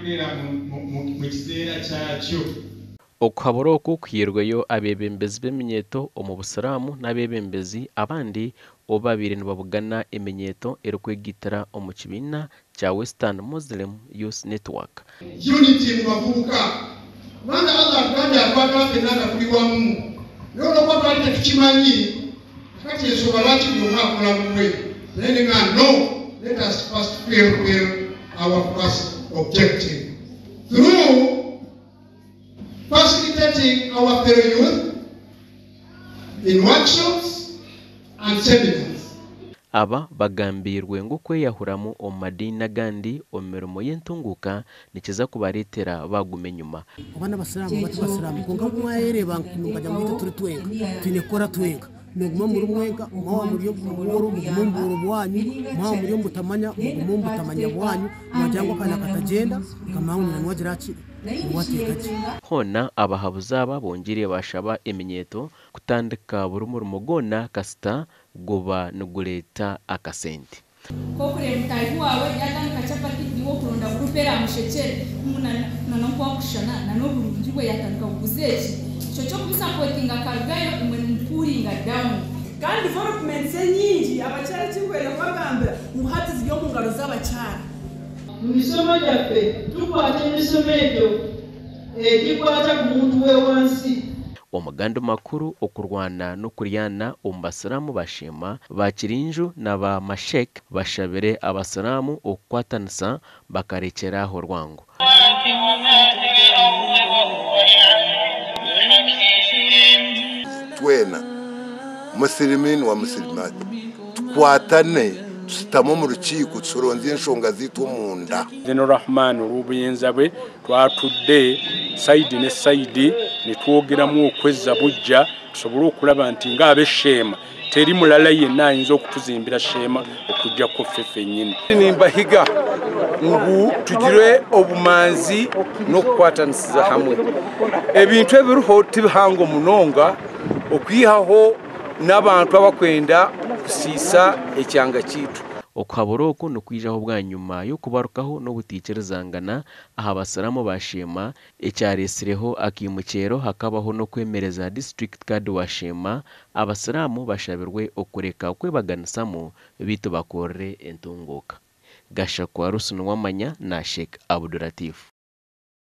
kubeera mu kiseera kyakyo. Okuhabura oku kwirweyo abebembezi b'eminyeeto omu Busiraamu n'abebembezi abandi obabire nibabugana eminyeeto erikwegitira omu kibiina kya Western Muslim Youth Network. Unity mu bavubuka kubanga Allah atugambye atwagala ffenna nga tuli wamu naye olwokuba twali tetukimanyi kati ensonga lwaki buli omu akola mumwe naye ne nga no, let us first fulfill our first objective through facilitating our fellow youth in workshops and seminars. Aba bagambirwe ngu kweyahuramu omu madiini agandi omu mirimo y'entunguka nikiza kubareetera baguma enyuma. Abana Abasiraamu bati Basiraamu konka kumwayereeba nkajya mwita turi twenka twine kora twenka noguma muri mwenka mwawa muri obworo mugumumburo bwanyu mwawa muri mutamanya mugumumbutamanya bwanyu mwajangwa kana katagenda kamawunyira nwagiraki watekaki. Hona abahabuzi aba bongere bashaba eminyeeto kutandika buri murimo gwona kasita guba nigureeta akasente. Kokure mutayi wawe yatandika capati niwo kuronda kurupera mushekere nanokwa kushana nanobulungi bwe yatandika kuguzeki cyo kubisapotinga kalgayo imwe mpuringa down kandi development nyingi abacyara kikwere kwagambira muhati zyo mu ngalo z'abacyara. Mu bisomo byaffe tukwata emisomo ebyo egikwata ku muntu we wansi. Omuganda makuru okurwana n'okuryana omu Basiraamu bashima bakirinju n'aba mashek bashabire Abasiraamu okukwatanisa bakarekeraho rwango. Twena musilimin wa musilimati tukwatane tusitamo mu rukiiko tusoronze enshonga zitu munda. Zeno Rahman olw'obuyinza bwe twatudde saidi ne saidi ne twogeramu okwezza bujja tusobole okulaba nti ng'ab'esheema teri mulala yenna ayinza okutuzimbira sheema okujjako ffe ffennyini. Nimbahiga ngu tugire obumanzi n'okukwatanisiza hamwe ebintu ebiruho tibihango munonga okwihaho n'abantu abakwenda kusiisa ekyanga kiitu. Okuhabura oku nokwijaho bwa nyuma y'okubarukaho n'obutiikirizangana aha Abasiraamu bashema ekyareesireho akimukyero hakabaho n'okwemereza district card wa Shema. Abasiraamu bashabirwe okureka okwebaganisamu bitu bakorere entunguka. Gashakwa Rusunu Wamanya na Sheikh Abdulatif.